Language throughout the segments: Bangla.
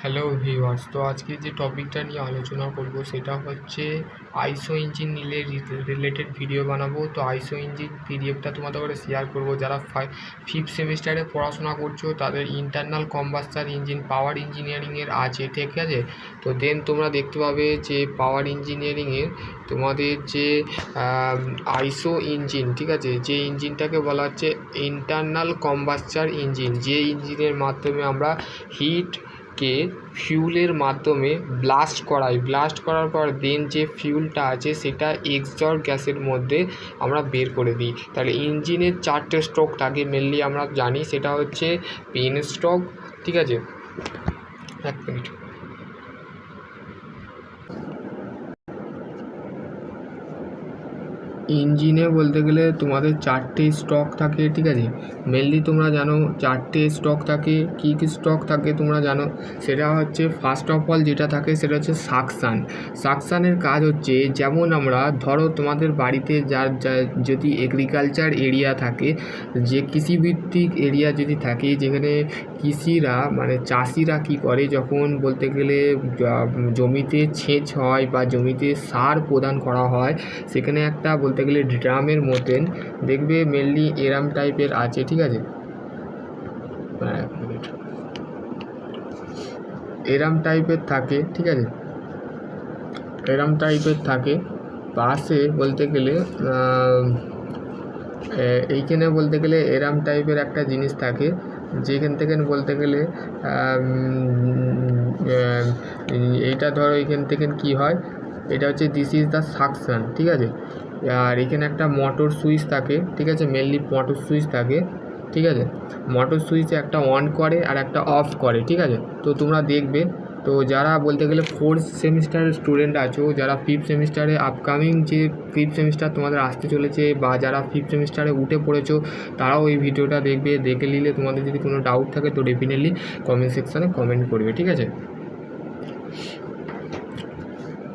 হ্যালো ভিউয়ার্স, তো আজকে যে টপিকটা নিয়ে আলোচনা করব সেটা হচ্ছে আইসো ইঞ্জিন নিলে রিলেটেড ভিডিও বানাবো। তো আইসো ইঞ্জিন পিডিএফটা তোমাদের করে শেয়ার করব। যারা ফিফথ সেমিস্টারে পড়াশোনা করছো তাদের ইন্টারনাল কম্বাস্টার ইঞ্জিন পাওয়ার ইঞ্জিনিয়ারিংয়ের আছে, ঠিক আছে। তো দেন তোমরা দেখতে পাবে যে পাওয়ার ইঞ্জিনিয়ারিংয়ের তোমাদের যে আইসো ইঞ্জিন, ঠিক আছে, যে ইঞ্জিনটাকে বলা হচ্ছে ইন্টারনাল কম্বাস্টার ইঞ্জিন, যে ইঞ্জিনের মাধ্যমে আমরা হিটকে ফিউলের মাধ্যমে ব্লাস্ট করার পর দেন যে ফিউলটা আছে সেটা এক্সজস্ট গ্যাসের মধ্যে আমরা বের করে দিই। তাহলে ইঞ্জিনের 4টে স্ট্রোক থাকে মেনলি, আমরা জানি সেটা হচ্ছে পেন স্ট্রোক, ঠিক আছে। এক মিনিট। ইঞ্জিনে বলতে গেলে তোমাদের 4টে স্ট্রোক থাকে, ঠিক আছে। মেনলি তোমরা জানো 4টে স্ট্রোক থাকে। কী কী স্ট্রোক থাকে তোমরা জানো, সেটা হচ্ছে ফার্স্ট অফ অল যেটা থাকে সেটা হচ্ছে সাকশানের কাজ হচ্ছে, যেমন আমরা ধরো তোমাদের বাড়িতে যার যদি এগ্রিকালচার এরিয়া থাকে, যে কৃষিভিত্তিক এরিয়া যদি থাকে, যেখানে কৃষিরা মানে চাষিরা কী করে, যখন বলতে গেলে জমিতে সেচ হয় বা জমিতে সার প্রদান করা হয়, সেখানে একটা বলতে গেলে ড্রামের মতন দেখবে মেনলি এরাম টাইপের আছে, ঠিক আছে। এক মিনিট। এরাম টাইপের থাকে, ঠিক আছে, এরাম টাইপের থাকে। পাশে বলতে গেলে এইখানে বলতে গেলে এরাম টাইপের একটা জিনিস থাকে, যেখান থেকে বলতে গেলে এইটা ধরো এখান থেকে কী হয়, এটা হচ্ছে দিস ইজ দ্য সাকশন, ঠিক আছে। আর এখানে একটা মোটর সুইচ থাকে, ঠিক আছে, মেনলি মোটর সুইচ থাকে, ঠিক আছে। মোটর সুইচ একটা অন করে আর একটা অফ করে, ঠিক আছে। তো তোমরা দেখবে, তো যারা বলতে গেলে ফোর্থ সেমিস্টারের স্টুডেন্ট আছো, যারা ফিফথ সেমিস্টারে আপকামিং যে ফিফথ সেমিস্টার তোমাদের আসতে চলেছে, বা যারা ফিফথ সেমিস্টারে উঠে পড়েছো, তারাও এই ভিডিওটা দেখবে। দেখে নিলে তোমাদের যদি কোনো ডাউট থাকে তো ডেফিনেটলি কমেন্ট সেকশানে কমেন্ট করবে, ঠিক আছে।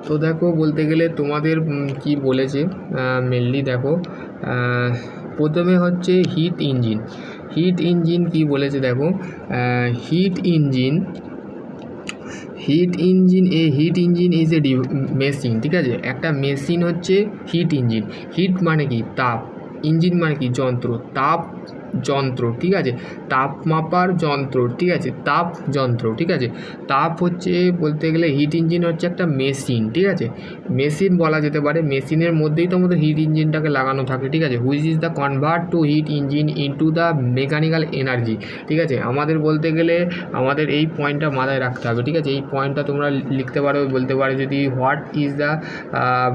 তো দেখো বলতে গেলে তোমাদের কি বলেছে মেনলি দেখো, প্রথমে হচ্ছে হিট ইঞ্জিন কি বলেছে দেখো, hit engine is A machine, ঠিক আছে। একটা মেশিন হচ্ছে হিট ইঞ্জিন। হিট মানে কি তাপ, ইঞ্জিন মানে কি যন্ত্র, যন্ত্র, ঠিক আছে, তাপ মাপার যন্ত্র, ঠিক আছে, তাপ যন্ত্র, ঠিক আছে। তাপ হচ্ছে বলতে গেলে হিট ইঞ্জিন হচ্ছে একটা মেশিন, ঠিক আছে, মেশিন বলা যেতে পারে। মেশিনের মধ্যেই তো আমাদের হিট ইঞ্জিনটাকে লাগানো থাকে, ঠিক আছে। Which is the convert to hit engine into the mechanical energy, ঠিক আছে। আমাদের বলতে গেলে আমাদের এই পয়েন্টটা মাথায় রাখতে হবে, ঠিক আছে। এই পয়েন্টটা তোমরা লিখতে পারো, বলতে পারো যদি হোয়াট ইজ দ্য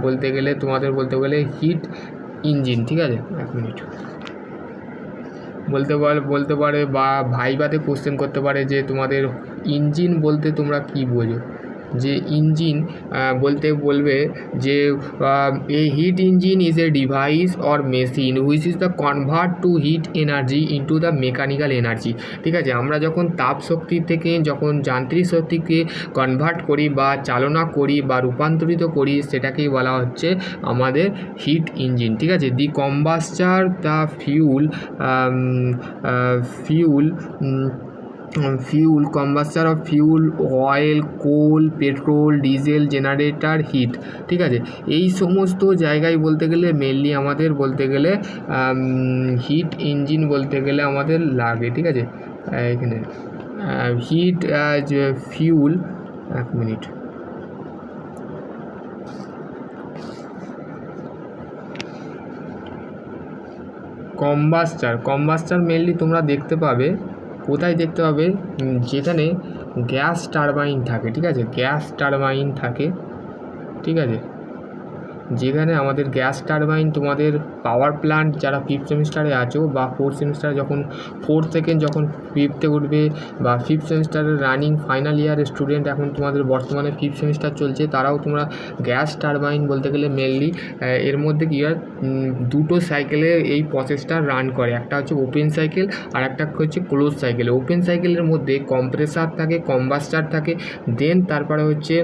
বলতে গেলে তোমাদের বলতে গেলে হিট ইঞ্জিন, ঠিক আছে। এক মিনিট। বলতে পারে বা ভাইভাতে কোশ্চেন করতে পারে যে তোমাদের ইঞ্জিন বলতে তোমরা কী বোঝো, যে ইঞ্জিন বলতে বলবে যে a heat engine is a device or machine which is the convert to heat energy into the mechanical energy, ঠিক আছে। আমরা যখন তাপ শক্তি থেকে যখন যান্ত্রিক শক্তিকে কনভার্ট করি বা চালনা করি বা রূপান্তরিত করি, সেটাকেই বলা হচ্ছে আমাদের হিট ইঞ্জিন, ঠিক আছে। The combustor the combustor of fuel, oil, coal, petrol, diesel, generator, heat, ঠিক আছে। এই সমস্ত জায়গায় বলতে গেলে মেনলি আমাদের বলতে গেলে হিট ইঞ্জিন বলতে গেলে আমাদের লাগে, ঠিক আছে। এখানে হিট ফিউল, এক মিনিট। কম্বাস্টার মেনলি তোমরা দেখতে পাবে, কোথায় দেখতে পাবে, যেখানে গ্যাস টারবাইন থাকে, ঠিক আছে, গ্যাস টারবাইন থাকে, ঠিক আছে। যেখানে আমাদের গ্যাস টারবাইন তোমাদের পাওয়ার প্ল্যান্ট, যারা ফিফথ সেমিস্টারে আছো বা ফোর্থ সেমিস্টারে যখন ফোর্থ থেকে যখন ফিফথে উঠবে, বা ফিফথ সেমিস্টারের রানিং ফাইনাল ইয়ারের স্টুডেন্ট এখন তোমাদের বর্তমানে ফিফথ সেমিস্টার চলছে, তারাও তোমরা গ্যাস টারবাইন বলতে গেলে মেনলি এর মধ্যে কী হয়, দুটো সাইকেলে এই প্রসেসটা রান করে। একটা হচ্ছে ওপেন সাইকেল আর একটা হচ্ছে ক্লোজ সাইকেল। ওপেন সাইকেলের মধ্যে কম্প্রেসার থাকে, কম্বাস্টার থাকে, দেন তারপরে হচ্ছে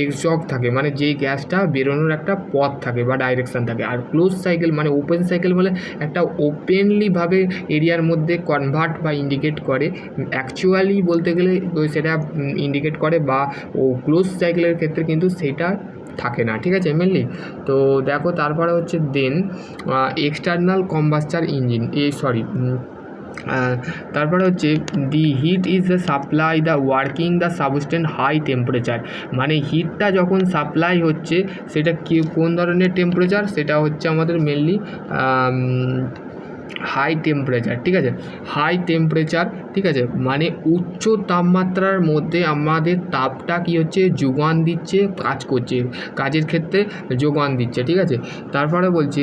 এক্সজস্ট থাকে, মানে যেই গ্যাসটা বেরোনোর একটা পথ পথ থাকে বা ডাইরেকশান থাকে। আর ক্লোজ সাইকেল মানে ওপেন সাইকেল বলে একটা ওপেনলিভাবে এরিয়ার মধ্যে কনভার্ট বা ইন্ডিকেট করে, অ্যাকচুয়ালি বলতে গেলে সেটা ইন্ডিকেট করে, বা ও ক্লোজ সাইকেলের ক্ষেত্রে কিন্তু সেটা থাকে না, ঠিক আছে মেনলি। তো দেখো তারপরে হচ্ছে দেন এক্সটার্নাল কম্বাস্টার ইঞ্জিন, তারপরে হচ্ছে the heat is the supply the working the substance high temperature, মানে হিটটা যখন সাপ্লাই হচ্ছে সেটা কোন ধরনের টেম্পারেচার, সেটা হচ্ছে আমাদের মেনলি হাই টেম্পারেচার, ঠিক আছে, হাই টেম্পারেচার, ঠিক আছে, মানে উচ্চ তাপমাত্রার মধ্যে আমাদের তাপটা কী হচ্ছে যোগান দিচ্ছে, কাজ করছে, কাজের ক্ষেত্রে যোগান দিচ্ছে, ঠিক আছে। তারপরে বলছি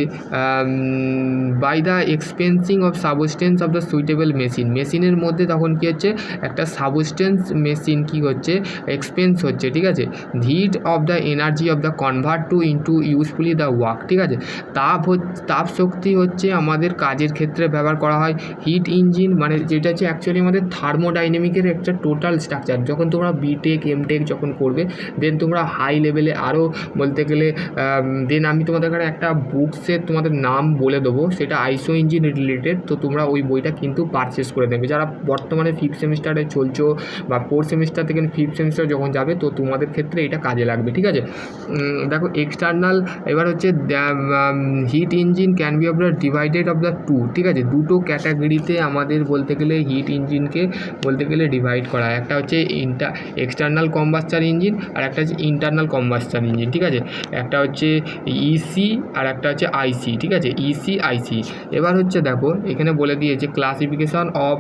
by the expensing of substance of the suitable machine, মেশিনের মধ্যে তখন কী হচ্ছে একটা সাবস্টেন্স মেশিন কী হচ্ছে এক্সপেন্স হচ্ছে, ঠিক আছে। Heat of the energy of the convert to into usefully the work, ঠিক আছে। তাপ শক্তি হচ্ছে আমাদের কাজের ক্ষেত্রে ব্যবহার করা হয়। হিট ইঞ্জিন মানে যেটা হচ্ছে অ্যাকচুয়ালি আমাদের থার্মোডাইনামিকের একটা টোটাল স্ট্রাকচার। যখন তোমরা বিটেক এমটেক যখন করবে দেন তোমরা হাই লেভেলে আরও বলতে গেলে দেন আমি তোমাদের কাছে একটা বুকসের তোমাদের নাম বলে দেবো, সেটা আইসো ইঞ্জিন রিলেটেড, তো তোমরা ওই বইটা কিন্তু পারচেস করে দেবে যারা বর্তমানে 5th সেমিস্টারে চলছো বা 4th সেমিস্টার থেকে 5th সেমিস্টার যখন যাবে, তো তোমাদের ক্ষেত্রে এটা কাজে লাগবে, ঠিক আছে। দেখো এক্সটার্নাল, এবার হচ্ছে heat engine can be of the divided of the two, ঠিক আছে, দুটো ক্যাটাগরিতে আমাদের বলতে গেলে হিট ইঞ্জিনকে বলতে গেলে ডিভাইড করা হয়। একটা হচ্ছে এক্সটার্নাল কম্বাস্টার ইঞ্জিন আর একটা হচ্ছে ইন্টারনাল কম্বাস্টার ইঞ্জিন, ঠিক আছে। একটা হচ্ছে ইসি আর একটা হচ্ছে আইসি, ঠিক আছে, ইসি আইসি। এবার হচ্ছে দেখো এখানে বলে দিয়েছে ক্লাসিফিকেশন অফ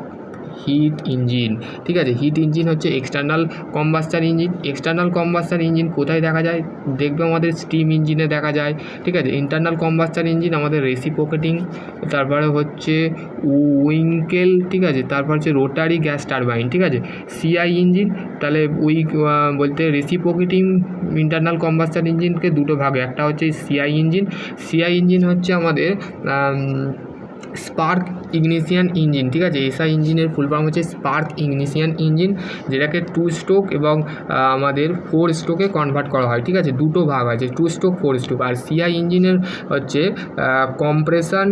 হিট ইঞ্জিন, ঠিক আছে। হিট ইঞ্জিন হচ্ছে external combustor engine. External combustor engine কোথায় দেখা যায়, দেখবে আমাদের স্টিম ইঞ্জিনে দেখা যায়, ঠিক আছে। ইন্টারনাল কম্বাস্টার ইঞ্জিন আমাদের রেসিপ্রোকেটিং, তারপরে হচ্ছে উইঙ্কেল, ঠিক আছে, তারপর হচ্ছে রোটারি গ্যাস টারবাইন, ঠিক আছে। সিআই ইঞ্জিন, তাহলে বলতে রেসিপ্রোকেটিং ইন্টারনাল কম্বাস্টার ইঞ্জিনকে দুটো ভাগে, একটা হচ্ছে সিআই ইঞ্জিন। সিআই ইঞ্জিন হচ্ছে আমাদের স্পার্ক ইগনিশিয়ান ইঞ্জিন, ঠিক আছে। এসআই ইঞ্জিনের ফুল ফর্ম হচ্ছে স্পার্ক ইগনিশিয়ান ইঞ্জিন, যেটাকে 2 স্ট্রোক এবং আমাদের 4 স্ট্রোকে কনভার্ট করা হয়, ঠিক আছে, দুটো ভাগ আছে 2 স্ট্রোক 4 স্ট্রোক। আর সিআই ইঞ্জিনের হচ্ছে কম্প্রেশন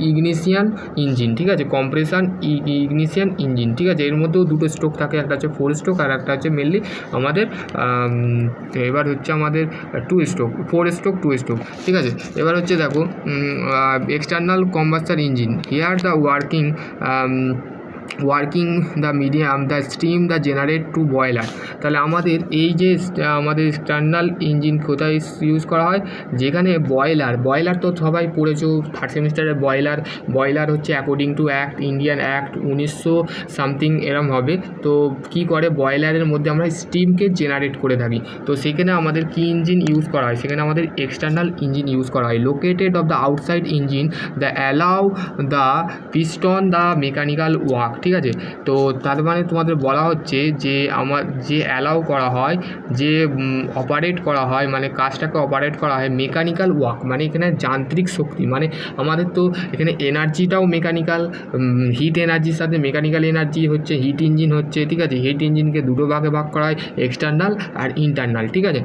ইগনিশিয়ান ইঞ্জিন, ঠিক আছে, কম্প্রেশন ইগনিশিয়ান ইঞ্জিন, ঠিক আছে। এর মধ্যেও দুটো স্ট্রোক থাকে, একটা হচ্ছে 4 স্ট্রোক আর একটা হচ্ছে মেনলি আমাদের এবার হচ্ছে আমাদের 2 স্ট্রোক 4 স্ট্রোক 2 স্ট্রোক, ঠিক আছে। এবার হচ্ছে দেখো external combustor engine, here the working the medium the steam the generate to boiler. তাহলে আমাদের এই যে আমাদের এক্সটার্নাল ইঞ্জিন কোথায় ইউজ করা হয়, যেখানে বয়লার তো সবাই পড়েছো 3rd সেমিস্টারে। বয়লার হচ্ছে according to act, Indian act 1900 something এরম হবে। তো কি করে বয়লারের মধ্যে আমরা স্টিমকে জেনারেট করে থাকি, তো সেখানে আমাদের কি ইঞ্জিন ইউজ করা হয়, সেখানে আমাদের এক্সটার্নাল ইঞ্জিন ইউজ করা হয়। Located of the outside engine the allow the piston the mechanical work, ঠিক আছে। তো তার মানে তোমাদের বলা হচ্ছে যে যে অ্যালাউ করা হয়, যে অপারেট করা হয়, মানে কাজটাকে অপারেট করা হয় মেকানিক্যাল ওয়ার্ক, মানে এখানে যান্ত্রিক শক্তি, মানে আমাদের তো এখানে এনার্জিটাও মেকানিক্যাল, হিট এনার্জির সাথে মেকানিক্যাল এনার্জি হচ্ছে হিট ইঞ্জিন হচ্ছে, ঠিক আছে। হিট ইঞ্জিনকে দুটো ভাগে ভাগ করা হয়, এক্সটার্নাল আর ইন্টারনাল, ঠিক আছে।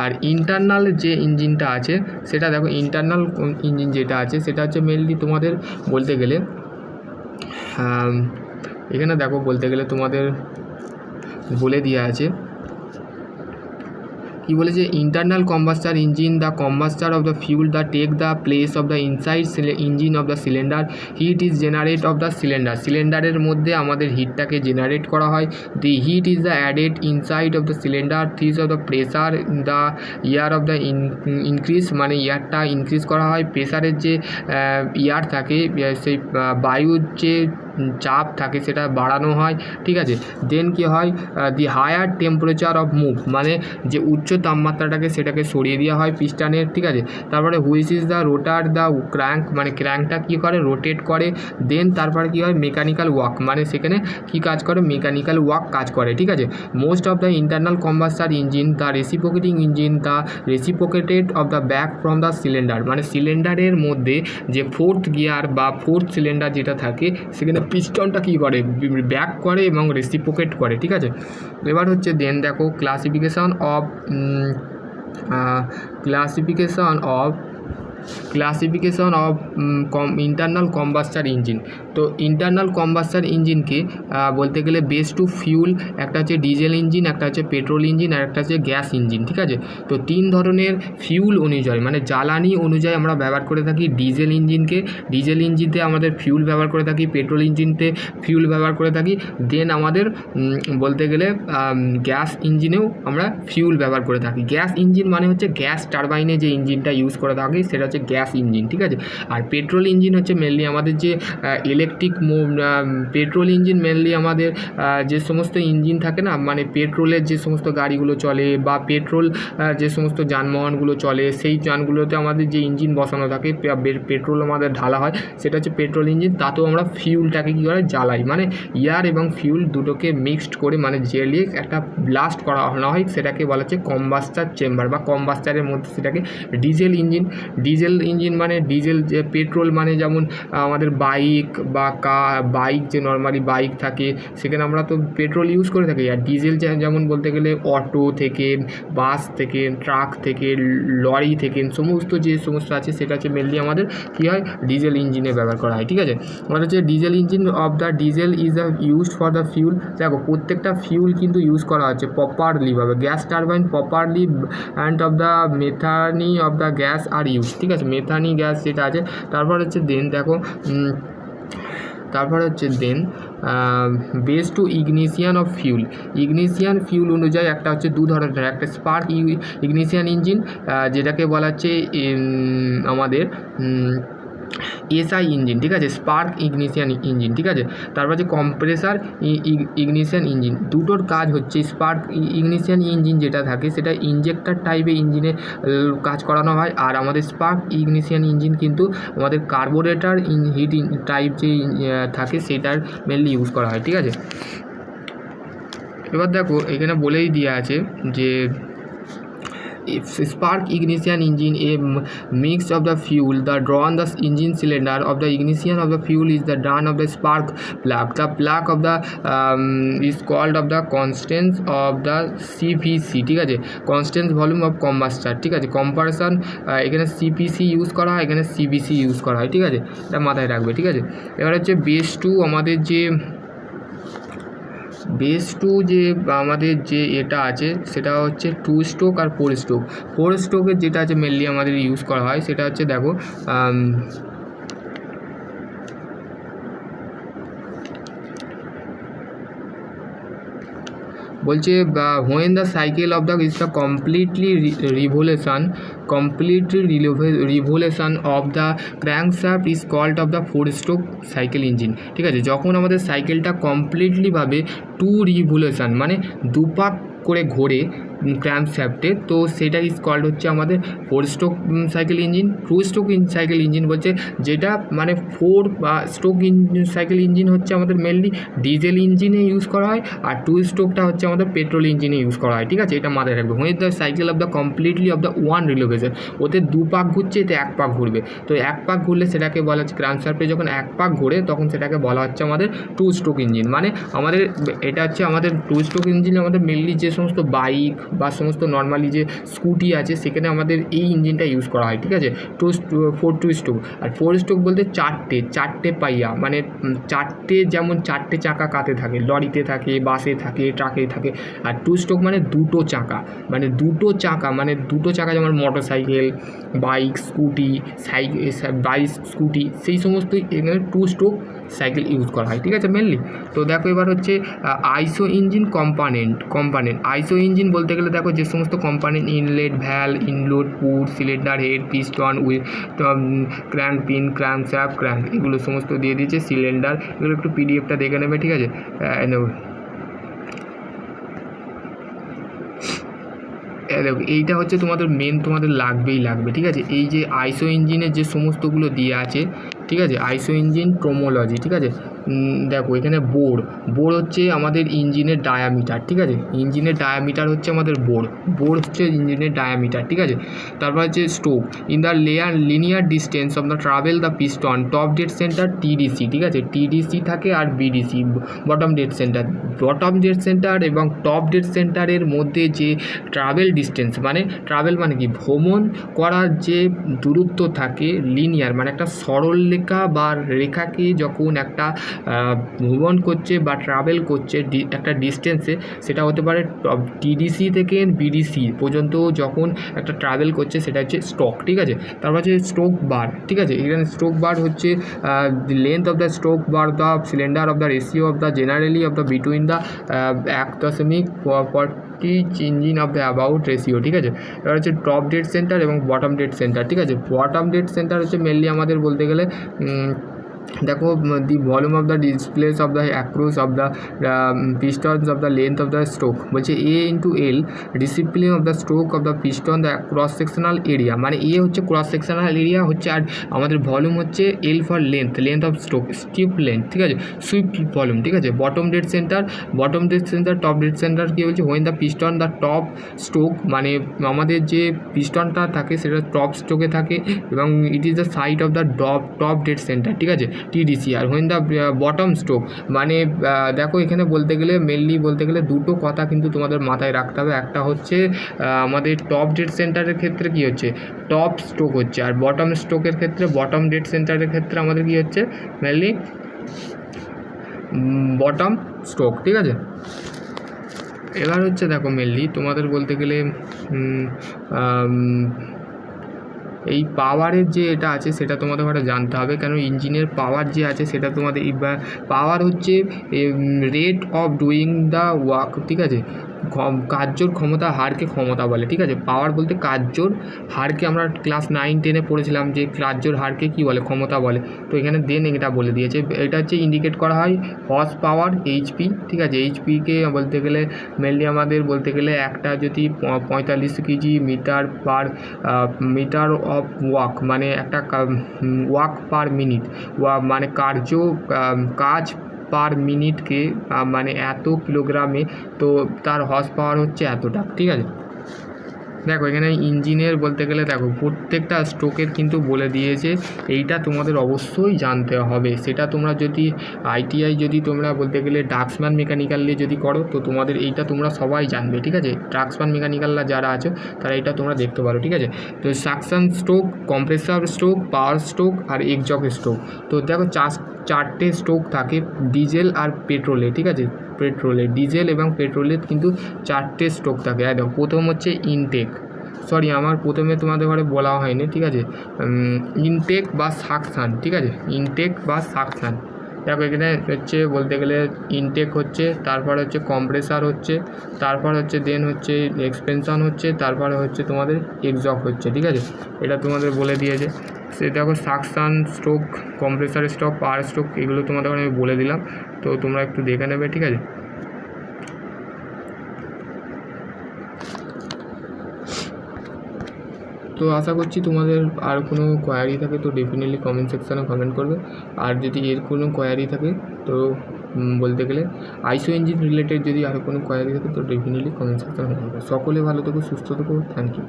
আর ইন্টারনাল যে ইঞ্জিনটা আছে সেটা দেখো, ইন্টারনাল ইঞ্জিন যেটা আছে সেটা হচ্ছে মেনলি তোমাদের বলতে গেলে এখানে দেখো বলতে গেলে তোমাদের বলে দেওয়া আছে কি বলেছে, internal combustor engine the combustor of the fuel the take the place of the inside engine of the cylinder, heat is generate of the সিলিন্ডারের মধ্যে আমাদের হিটটাকে জেনারেট করা হয়। The heat is the added inside of the cylinder, this of the pressure the air of the increase, মানে ইয়ারটা ইনক্রিজ করা হয়, প্রেসারের যে ইয়ার থাকে সেই বায়ুর যে চাপ থাকে সেটা বাড়ানো হয়, ঠিক আছে। দেন কি হয়, the higher temperature of move, মানে যে উচ্চ তাপমাত্রাটাকে সেটাকে সরিয়ে দেওয়া হয় পিস্টনের, ঠিক আছে। তারপরে which is the rotor the crank, মানে ক্র্যাঙ্কটা কী করে রোটেট করে। দেন তারপরে কী হয় মেকানিক্যাল ওয়ার্ক, মানে সেখানে কী কাজ করে মেকানিক্যাল ওয়ার্ক কাজ করে, ঠিক আছে। Most of the internal combustor engine the reciprocating engine the reciprocated of the back from the cylinder, মানে সিলিন্ডারের মধ্যে যে 4th গিয়ার বা 4th সিলিন্ডার যেটা থাকে সেখানে পিস্টনটা কী করে ব্যাক করে এবং রেসিপ্রোকেট করে, ঠিক আছে। এবার হচ্ছে দেন দেখো classification of classification of internal combustor engine. তো ইন্টারনাল কম্বাস্টার ইঞ্জিনকে বলতে গেলে বেস টু ফিউল, একটা হচ্ছে ডিজেল ইঞ্জিন, একটা হচ্ছে পেট্রোল ইঞ্জিন, আর একটা হচ্ছে গ্যাস ইঞ্জিন। ঠিক আছে, তো 3 ধরনের ফিউল অনুযায়ী মানে জ্বালানি অনুযায়ী আমরা ব্যবহার করে থাকি ডিজেল ইঞ্জিনকে। ডিজেল ইঞ্জিনতে আমাদের ফিউল ব্যবহার করে থাকি, পেট্রোল ইঞ্জিনতে ফিউল ব্যবহার করে থাকি, দেন আমাদের বলতে গেলে গ্যাস ইঞ্জিনেও আমরা ফিউল ব্যবহার করে থাকি। গ্যাস ইঞ্জিন মানে হচ্ছে গ্যাস টারবাইনে যে ইঞ্জিনটা ইউজ করে থাকি সেটা হচ্ছে গ্যাস ইঞ্জিন। ঠিক আছে, আর পেট্রোল ইঞ্জিন হচ্ছে মেনলি আমাদের যে পেট্রোল ইঞ্জিন মেনলি আমাদের যে সমস্ত ইঞ্জিন থাকে না, মানে পেট্রোলের যে সমস্ত গাড়িগুলো চলে বা পেট্রোল যে সমস্ত যানবাহনগুলো চলে সেই যানগুলোতে আমাদের যে ইঞ্জিন বসানো থাকে, পেট্রোল আমাদের ঢালা হয়, সেটা হচ্ছে পেট্রোল ইঞ্জিন। তাতেও আমরা ফিউলটাকে কী করে জ্বালাই, মানে এয়ার এবং ফিউল দুটোকে মিক্সড করে মানে জ্বালিয়ে একটা ব্লাস্ট করানো হয়, সেটাকে বলা হচ্ছে কম্বাস্টার চেম্বার বা কম্বাস্টারের মধ্যে সেটাকে ডিজেল ইঞ্জিন। ডিজেল ইঞ্জিন মানে ডিজেল, যে পেট্রোল মানে যেমন আমাদের বাইক বা বাইক যে নর্মালি বাইক থাকে সেখানে আমরা তো পেট্রোল ইউজ করে থাকি। আর ডিজেল যেমন বলতে গেলে অটো থেকে, বাস থেকে, ট্রাক থেকে, লরি থেকে সমস্ত যে সমস্ত আছে সেটা হচ্ছে মেনলি আমাদের কী হয় ডিজেল ইঞ্জিনে ব্যবহার করা হয়। ঠিক আছে, আমাদের হচ্ছে diesel engine of the diesel is used for the fuel. দেখো প্রত্যেকটা ফিউল কিন্তু ইউজ করা হচ্ছে প্রপারলিভাবে, gas turbine properly and of the methane of the gas আর ইউজ। ঠিক আছে, মেথানি গ্যাস যেটা আছে। তারপর হচ্ছে দেন দেখো তারপর হচ্ছে then base to ignition of fuel. Ignition fuel অনুযায়ী একটা হচ্ছে 2 ধরনের, একটা স্পার্ক ইগনিশিয়ান ইঞ্জিন যেটাকে বলা হচ্ছে আমাদের এসআই ইঞ্জিন। ঠিক আছে, স্পার্ক ইগনিশিয়ান ইঞ্জিন। ঠিক আছে, তারপর যে কম্প্রেসার ইগনিশিয়ান ইঞ্জিন। দুটোর কাজ হচ্ছে স্পার্ক ইগনিশিয়ান ইঞ্জিন যেটা থাকে সেটা ইনজেক্টর টাইপের ইঞ্জিনে কাজ করানো হয়, আর আমাদের স্পার্ক ইগনিশিয়ান ইঞ্জিন কিন্তু আমাদের কার্বোরেটর হিট টাইপ যে থাকে সেটার মেনলি ইউজ করা হয়। ঠিক আছে, এবার দেখো এখানে বলেই দেওয়া আছে যে spark ignition engine, a mix of the fuel the drawn the engine cylinder of the ignition of the fuel is the drawn of the spark plug. The plug of the is called of the constants of the CVC. ঠিক আছে, constant volume of combustion. ঠিক আছে, কম্পারেশন এখানে CPC ইউজ করা হয়, এখানে CVC ইউজ করা হয়। ঠিক আছে, এটা মাথায় রাখবে। ঠিক আছে, এবার হচ্ছে বেস টু আমাদের যে আমাদের যে এটা আছে সেটা হচ্ছে 2 স্ট্রোক আর 4 স্ট্রোক। 4 স্ট্রোকের যেটা আছে মেনলি আমাদের ইউজ করা হয় সেটা হচ্ছে দেখো বলছে when the cycle of the is the completely revolution of the crankshaft is called of the 4 stroke cycle engine. ঠিক আছে, যখন আমাদের সাইকেলটা কমপ্লিটলিভাবে 2 রিভলিউশন মানে 2 পাক করে ঘোরে ক্র্যাঙ্কশ্যাফটে, তো সেটা ইজ কল্ড হচ্ছে আমাদের 4 stroke cycle engine. 2 stroke cycle engine বলছে যেটা মানে 4 বা স্ট্রোক সাইকেল ইঞ্জিন হচ্ছে আমাদের মেনলি ডিজেল ইঞ্জিনে ইউজ করা হয়, আর 2 স্ট্রোকটা হচ্ছে আমাদের পেট্রোল ইঞ্জিনে ইউজ করা হয়। ঠিক আছে, এটা মাথায় রাখবে। When the cycle of the completely of the 1 revolution, ওতে 2 পাক ঘুরছে, এতে 1 পাক ঘুরবে, তো 1 পাক ঘুরলে সেটাকে বলা হচ্ছে ক্র্যাঙ্কশ্যাফটে যখন 1 পাক ঘোরে তখন সেটাকে বলা হচ্ছে আমাদের 2 স্ট্রোক ইঞ্জিন। মানে আমাদের এটা হচ্ছে আমাদের 2 স্ট্রোক ইঞ্জিন আমাদের মেনলি যে সমস্ত বাইক বা সমস্ত নর্মালি যে স্কুটি আছে সেখানে আমাদের এই ইঞ্জিনটা ইউজ করা হয়। ঠিক আছে, 2 স্ট্রোক। আর 4 স্ট্রোক বলতে চারটে পাইয়া, মানে যেমন 4টে চাকা কাতে থাকে, লরিতে থাকে, বাসে থাকে, ট্রাকে থাকে। আর 2 স্ট্রোক মানে দুটো চাকা, মানে দুটো চাকা যেমন মোটর সাইকেল, বাইক, স্কুটি সেই সমস্ত এখানে 2 স্ট্রোক সাইকেল ইউজ করা হয়। ঠিক আছে মেনলি। তো দেখো এবার হচ্ছে আইসো ইঞ্জিন কম্পোনেন্ট। আইসো ইঞ্জিন বলতে গেলে দেখো যে সমস্ত কম্পোনেন্ট ইনলেট, ভ্যাল, ইনলোড, port, cylinder head, piston, crank pin, crankshaft, crank, এগুলো সমস্ত দিয়ে দিয়েছে, সিলিন্ডার, এগুলো একটু পিডিএফটা দেখে নেবে। ঠিক আছে, দেখো এইটা হচ্ছে তোমাদের তোমাদের লাগবে। ঠিক আছে, এই যে আইসো ইঞ্জিনের যে সমস্তগুলো দিয়ে আছে, ঠিক আছে, আইসো ইঞ্জিন টোমোলজি। ঠিক আছে, দেখো এখানে বোর হচ্ছে আমাদের ইঞ্জিনের ডায়ামিটার, ঠিক আছে, ইঞ্জিনের ডায়ামিটার হচ্ছে আমাদের বোর হচ্ছে ইঞ্জিনের ডায়ামিটার, ঠিক আছে। তারপর হচ্ছে stroke, in the linear distance of the travel the piston top dead centre TDC, ঠিক আছে, টিডিসি থাকে আর বিডিসি বটম ডেড সেন্টার এবং টপ ডেড সেন্টারের মধ্যে যে ট্রাভেল ডিস্টেন্স মানে কি ভ্রমণ করার যে দূরত্ব থাকে লিনিয়ার মানে একটা সরল রেখাকে যখন একটা ভ্রমণ করছে বা ট্রাভেল করছে একটা ডিস্টেন্সে, সেটা হতে পারে টিডিসি থেকে বিডিসি পর্যন্ত যখন একটা ট্রাভেল করছে সেটা হচ্ছে স্ট্রোক, ঠিক আছে। তারপর হচ্ছে স্ট্রোক বার, ঠিক আছে, এখানে স্ট্রোক বার হচ্ছে the length of the stroke bore the cylinder of the ratio of the generally of the between the 1.40 engine of the about ratio, ঠিক আছে। এবার হচ্ছে টপ ডেড সেন্টার এবং বটম ডেড সেন্টার, ঠিক আছে। বটম ডেড সেন্টার হচ্ছে মেনলি আমাদের বলতে গেলে দেখো the volume of the displace of the across of the pistons of the length of the stroke, বলছে a into L discipline of the stroke of the piston the cross sectional area, মানে এ হচ্ছে ক্রস সেকশনাল এরিয়া হচ্ছে, আর আমাদের ভলিউম হচ্ছে L for length of stroke স্টিপ লেন্থ, ঠিক আছে, সুইফট ভলিউম, ঠিক আছে। Bottom dead centre top dead centre কী বলছে, when the piston the top stroke, মানে আমাদের যে পিস্টনটা থাকে সেটা টপ স্ট্রোকে থাকে এবং it is the side of the top dead centre, ঠিক আছে, টিডিসি। আর হোয়েন দ্য বটম স্ট্রোক মানে দেখো এখানে বলতে গেলে মেনলি বলতে গেলে দুটো কথা কিন্তু তোমাদের মাথায় রাখতে হবে। একটা হচ্ছে আমাদের টপ ডেড সেন্টারের ক্ষেত্রে কী হচ্ছে টপ স্ট্রোক হচ্ছে, আর বটম স্ট্রোকের ক্ষেত্রে বটম ডেড সেন্টারের ক্ষেত্রে আমাদের কী হচ্ছে মেনলি বটম স্ট্রোক, ঠিক আছে। এবার হচ্ছে দেখো মেনলি তোমাদের বলতে গেলে এই পাওয়ারের যে এটা আছে সেটা তোমাদের একটা জানতে হবে, কেন ইঞ্জিনের পাওয়ার যে আছে সেটা তোমাদের পাওয়ার হচ্ছে rate of doing the work, ঠিক আছে, কার্যর ক্ষমতা হারকে ক্ষমতা বলে, ঠিক আছে। পাওয়ার বলতে কার্যর হারকে আমরা ক্লাস 9-10 পড়েছিলাম যে কার্যর হারকে কী বলে, ক্ষমতা বলে। তো এখানে এটা বলে দিয়েছে, এটা হচ্ছে ইন্ডিকেট করা হয় হর্স পাওয়ার এইচপি, ঠিক আছে। এইচপিকে বলতে গেলে মেনলি আমাদের বলতে গেলে একটা যদি 45 কেজি মিটার অফ ওয়াক মানে একটা ওয়াক পার মিনিট মানে কাজ পার মিনিটকে মানে এত কিলোগ্রামে, তো তার হর্স পাওয়ার হচ্ছে এতটা, ঠিক আছে। দেখো এখানে ইঞ্জিনের বলতে গেলে দেখো প্রত্যেকটা স্ট্রোকের কিন্তু বলে দিয়েছে, এইটা তোমাদের অবশ্যই জানতে হবে। সেটা তোমরা যদি আইটিআই যদি তোমরা বলতে গেলে ড্রাফটসম্যান মেকানিক্যাল নিয়ে যদি করো তো তোমাদের এইটা তোমরা সবাই জানবে, ঠিক আছে। ড্রাফটসম্যান মেকানিক্যালরা যারা আছো তারা এটা তোমরা দেখতে পারো, ঠিক আছে। তো suction stroke, compressor stroke, power stroke আর এক্সজস্ট স্ট্রোক। তো দেখো চারটে স্ট্রোক থাকে ডিজেল আর পেট্রোলে, ঠিক আছে, ডিজেল এবং পেট্রোলের কিন্তু চারটে স্ট্রোক থাকে। দেখো প্রথম হচ্ছে আমার প্রথমে তোমাদের ঘরে বলা হয়নি, ঠিক আছে, ইনটেক বা সাকশান, ঠিক আছে, ইনটেক বা সাকশান। দেখো এখানে হচ্ছে বলতে গেলে ইনটেক হচ্ছে, তারপর হচ্ছে কম্প্রেসার হচ্ছে, তারপর হচ্ছে দেন হচ্ছে এক্সপেনশন হচ্ছে, তারপরে হচ্ছে তোমাদের এক্সজস্ট হচ্ছে, ঠিক আছে। এটা তোমাদের বলে দিয়েছে। সে দেখো suction stroke, compressor stroke, power stroke এগুলো তোমাদের আমি বলে দিলাম, তো তোমরা একটু দেখে নেবে, ঠিক আছে। তো আশা করছি তোমাদের আর কোনো কোয়ারি থাকে তো ডেফিনেটলি কমেন্ট সেকশানে কমেন্ট করবে, আর যদি এর কোনো কোয়ারি থাকে তো বলতে গেলে আইসো ইঞ্জিন রিলেটেড যদি আর কোনো কোয়ারি থাকে তো ডেফিনেটলি কমেন্ট সেকশানে কমেন্ট করবে। সকলে ভালো থেকো, সুস্থ থেকো, থ্যাংক ইউ।